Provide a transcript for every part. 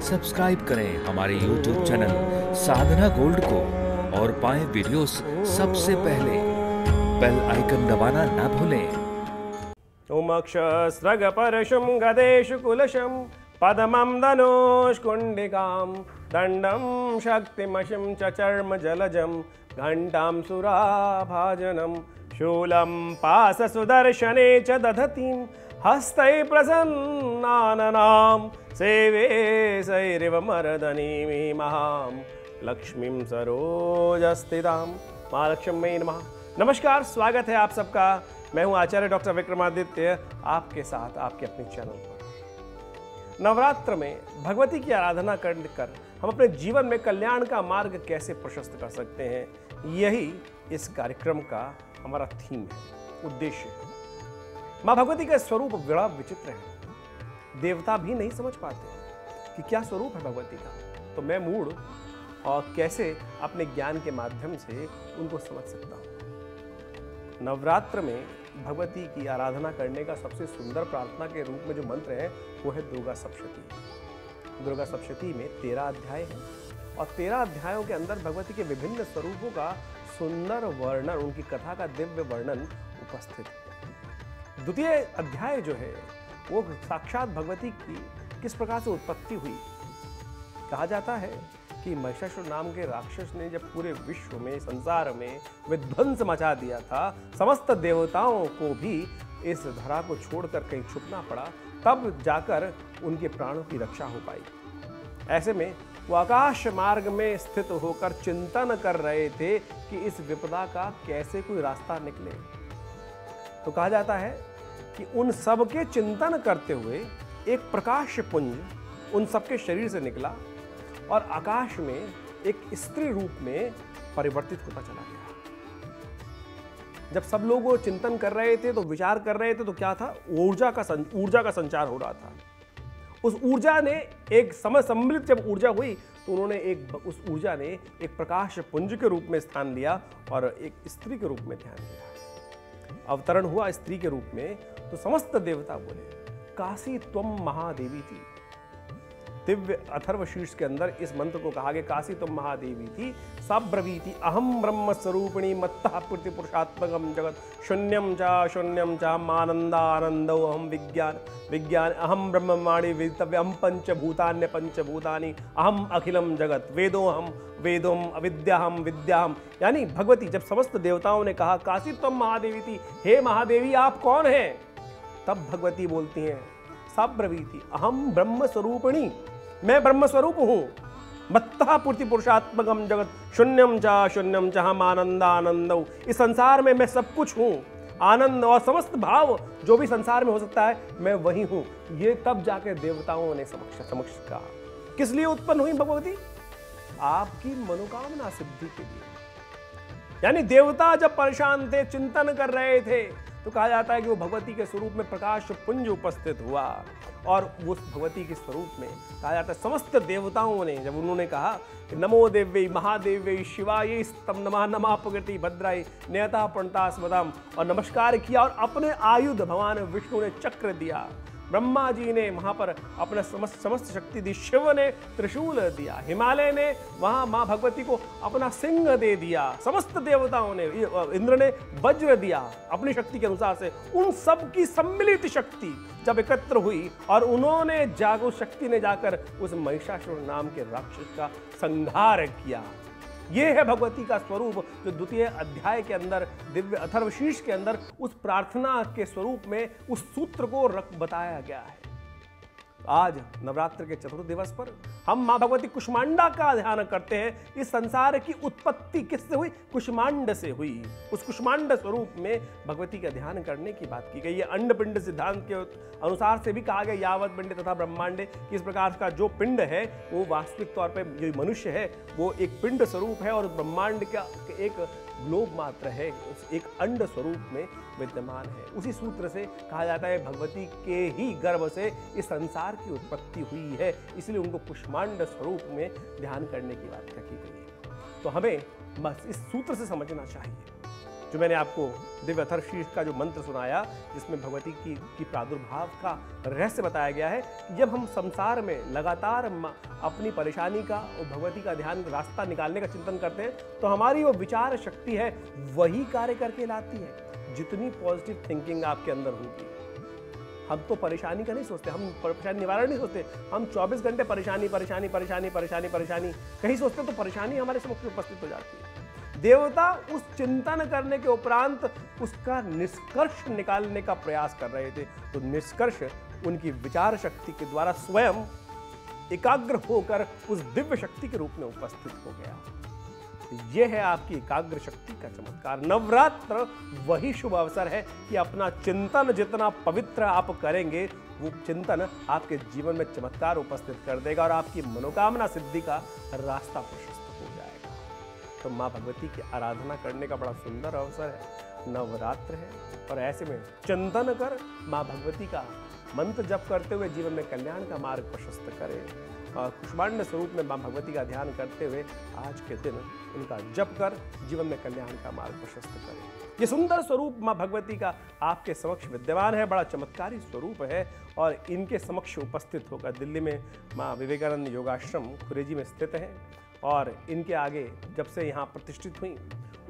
Subscribe करें हमारे YouTube channel साधना gold को और पाएं वीडियोस सबसे पहले। बेल आइकन दबाना ना भूलें। उमक्षस्रगपरशुं गदेषु कुलशं पदमं धनुष्कुण्डिकां दण्डं शक्तिमशिं च चर्मजलजं घण्टां सुराभाजनं शूलं पाशसुदर्शने च दधतीं हस्तैः प्रसन्नाननां सेवे सैरिव मर्दनीमिमां लक्ष्मीं सरोजस्थितां महालक्ष्मी नमः। नमस्कार, स्वागत है आप सबका। मैं हूं आचार्य डॉक्टर विक्रमादित्य, आपके साथ आपके अपने चैनल पर। नवरात्र में भगवती की आराधना कर हम अपने जीवन में कल्याण का मार्ग कैसे प्रशस्त कर सकते हैं, यही इस कार्यक्रम का हमारा थीम है, उद्देश्य है। माँ भगवती का स्वरूप बड़ा विचित्र है, देवता भी नहीं समझ पाते कि क्या स्वरूप है भगवती का। तो मैं मूढ़ और कैसे अपने ज्ञान के माध्यम से उनको समझ सकता हूँ। नवरात्र में भगवती की आराधना करने का सबसे सुंदर प्रार्थना के रूप में जो मंत्र है वो है दुर्गा सप्तशती। दुर्गा सप्तशती में 13 अध्याय हैं और 13 अध्यायों के अंदर भगवती के विभिन्न स्वरूपों का सुंदर वर्णन, उनकी कथा का दिव्य वर्णन उपस्थित है। द्वितीय अध्याय जो है वो साक्षात भगवती की किस प्रकार से उत्पत्ति हुई। कहा जाता है कि महिषासुर नाम के राक्षस ने जब पूरे विश्व में, संसार में विध्वंस मचा दिया था, समस्त देवताओं को भी इस धरा को छोड़कर कहीं छुपना पड़ा, तब जाकर उनके प्राणों की रक्षा हो पाई। ऐसे में वो आकाश मार्ग में स्थित होकर चिंतन कर रहे थे कि इस विपदा का कैसे कोई रास्ता निकले। तो कहा जाता है कि उन सब के चिंतन करते हुए एक प्रकाश पुंज उन सबके शरीर से निकला और आकाश में एक स्त्री रूप में परिवर्तित होता चला गया। जब सब लोग चिंतन कर रहे थे, तो विचार कर रहे थे, तो क्या था, ऊर्जा का संचार हो रहा था। उस ऊर्जा ने एक समय सम्मिलित जब ऊर्जा हुई तो उन्होंने उस ऊर्जा ने एक प्रकाश पुंज के रूप में स्थान लिया और एक स्त्री के रूप में ध्यान दिया। अवतरण हुआ स्त्री के रूप में, तो समस्त देवता बोले काशी त्वम महादेवी थी। दिव्य अथर्व शीर्ष के अंदर इस मंत्र को कहा गया, काशी तुम महादेवी थी, साब्रवीति अहम ब्रह्म स्वरूपिणी मत्तः पूर्ति पुरुषात्मकम जगत शून्यम च आनंदो अहम विज्ञान विज्ञान अहम ब्रह्मवाणी वेदितव्यम पंचभूतान्य पंचभूतानि अहम अखिलम जगत वेदोम अविद्याहम विद्याहम। यानी भगवती जब समस्त देवताओं ने कहा काशी तुम महादेवी थी, हे महादेवी आप कौन हैं, तब भगवती बोलती हैं साब्रवीति अहम ब्रह्म स्वरूपिणी, मैं ब्रह्म स्वरूप हूं, मत्तः पूर्ति पुरुषात्मकम जगत शून्यम च हम आनंदो। इस संसार में मैं सब कुछ हूं, आनंद और समस्त भाव जो भी संसार में हो सकता है मैं वही हूं। ये तब जाके देवताओं ने समक्ष कहा। किस लिए उत्पन्न हुई भगवती? आपकी मनोकामना सिद्धि के लिए। यानी देवता जब परेशान थे, चिंतन कर रहे थे, तो कहा जाता है कि वो भगवती के स्वरूप में प्रकाश पुंज उपस्थित हुआ और उस भगवती के स्वरूप में कहा जाता है समस्त देवताओं ने जब उन्होंने कहा कि नमो देव्यै महादेव्यै शिवायै स्तम नमः नमः प्रकृति भद्राय नेता प्रणता स्मदाम, और नमस्कार किया और अपने आयुध भगवान विष्णु ने चक्र दिया, ब्रह्मा जी ने वहां पर अपना समस्त शक्ति दी, शिव ने त्रिशूल दिया, हिमालय ने वहां मां भगवती को अपना सिंह दे दिया, समस्त देवताओं ने, इंद्र ने वज्र दिया अपनी शक्ति के अनुसार से। उन सब की सम्मिलित शक्ति जब एकत्र हुई और उन्होंने उस शक्ति ने जाकर उस महिषासुर नाम के राक्षस का संहार किया। ये है भगवती का स्वरूप जो द्वितीय अध्याय के अंदर दिव्य अथर्व शीर्ष के अंदर उस प्रार्थना के स्वरूप में उस सूत्र को बताया गया है। आज नवरात्र के चतुर्थ दिवस पर हम मां भगवती कुष्मांडा का ध्यान करते हैं। इस संसार की उत्पत्ति किससे हुई? कुष्मांड से हुई। उस कुष्मांड स्वरूप में भगवती का ध्यान करने की बात की गई है। अंड पिंड सिद्धांत के अनुसार से भी कहा गया यावत पिंड तथा ब्रह्मांडे, किस प्रकार का जो पिंड है वो वास्तविक तौर पर जो मनुष्य है वो एक पिंड स्वरूप है और ब्रह्मांड का एक ग्लोब मात्र है, एक अंड स्वरूप में विद्यमान है। उसी सूत्र से कहा जाता है भगवती के ही गर्भ से इस संसार की उत्पत्ति हुई है, इसलिए उनको कुष्मांड स्वरूप में ध्यान करने की बात की गई है। तो हमें बस इस सूत्र से समझना चाहिए जो मैंने आपको दिव्य अथर्वशीर्ष का जो मंत्र सुनाया, जिसमें भगवती की प्रादुर्भाव का रहस्य बताया गया है कि जब हम संसार में लगातार अपनी परेशानी का और भगवती का ध्यान रास्ता निकालने का चिंतन करते हैं तो हमारी वो विचार शक्ति है वही कार्य करके लाती है। जितनी पॉजिटिव थिंकिंग आपके अंदर होगी, हम तो परेशानी का नहीं सोचते, हम परेशानी निवारण नहीं सोचते, हम 24 घंटे परेशानी परेशानी परेशानी परेशानी परेशानी कहीं सोचते तो परेशानी हमारे समक्ष उपस्थित हो जाती है। देवता उस चिंतन करने के उपरांत उसका निष्कर्ष निकालने का प्रयास कर रहे थे, तो निष्कर्ष उनकी विचार शक्ति के द्वारा स्वयं एकाग्र होकर उस दिव्य शक्ति के रूप में उपस्थित हो गया। यह है आपकी एकाग्र शक्ति का चमत्कार। नवरात्र वही शुभ अवसर है कि अपना चिंतन जितना पवित्र आप करेंगे, वो चिंतन आपके जीवन में चमत्कार उपस्थित कर देगा और आपकी मनोकामना सिद्धि का रास्ता प्रशस्त हो जाएगा। तो माँ भगवती की आराधना करने का बड़ा सुंदर अवसर है, नवरात्र है, और ऐसे में चिंतन कर माँ भगवती का मंत्र जप करते हुए जीवन में कल्याण का मार्ग प्रशस्त करें और कुष्मांड स्वरूप में माँ भगवती का ध्यान करते हुए आज के दिन उनका जप कर जीवन में कल्याण का मार्ग प्रशस्त करें। ये सुंदर स्वरूप माँ भगवती का आपके समक्ष विद्यमान है, बड़ा चमत्कारी स्वरूप है और इनके समक्ष उपस्थित होकर दिल्ली में माँ विवेकानंद योगाश्रम खुरेजी में स्थित है और इनके आगे जब से यहाँ प्रतिष्ठित हुई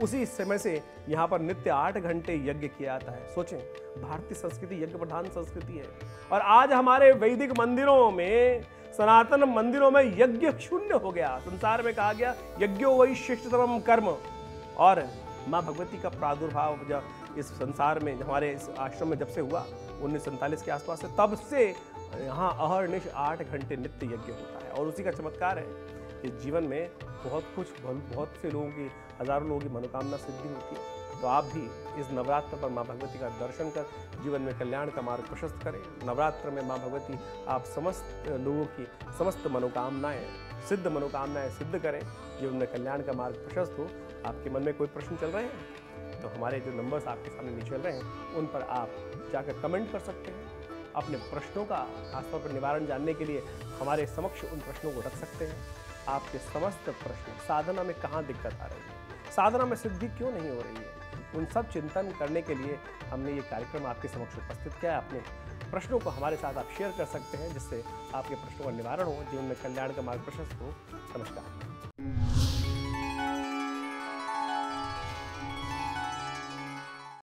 उसी समय से यहाँ पर नित्य 8 घंटे यज्ञ किया जाता है। सोचें, भारतीय संस्कृति यज्ञ प्रधान संस्कृति है और आज हमारे वैदिक मंदिरों में, सनातन मंदिरों में यज्ञ शून्य हो गया। संसार में कहा गया यज्ञो वही श्रेष्ठतम कर्म, और माँ भगवती का प्रादुर्भाव जब इस संसार में हमारे इस आश्रम में जब से हुआ 1947 के आसपास से, तब से यहाँ अहर्निश 8 घंटे नित्य यज्ञ होता है। और उसी का चमत्कार है कि जीवन में बहुत से लोगों की, हजारों लोगों की मनोकामना सिद्धि होती है। तो आप भी इस नवरात्र पर माँ भगवती का दर्शन कर जीवन में कल्याण का मार्ग प्रशस्त करें। नवरात्र में माँ भगवती आप समस्त लोगों की समस्त मनोकामनाएं, सिद्ध मनोकामनाएं सिद्ध करें, जीवन में कल्याण का मार्ग प्रशस्त हो। आपके मन में कोई प्रश्न चल रहे हैं तो हमारे जो नंबर्स आपके सामने नहीं चल रहे हैं उन पर आप जाकर कमेंट कर सकते हैं। अपने प्रश्नों का खासतौर पर निवारण जानने के लिए हमारे समक्ष उन प्रश्नों को रख सकते हैं। आपके समस्त प्रश्न, साधना में कहाँ दिक्कत आ रही है, साधना में सिद्धि क्यों नहीं हो रही है, उन सब चिंतन करने के लिए हमने ये कार्यक्रम आपके समक्ष उपस्थित किया है। अपने प्रश्नों को हमारे साथ आप शेयर कर सकते हैं जिससे आपके प्रश्नों का निवारण हो, जीवन में कल्याण का मार्ग प्रशस्त हो। नमस्कार।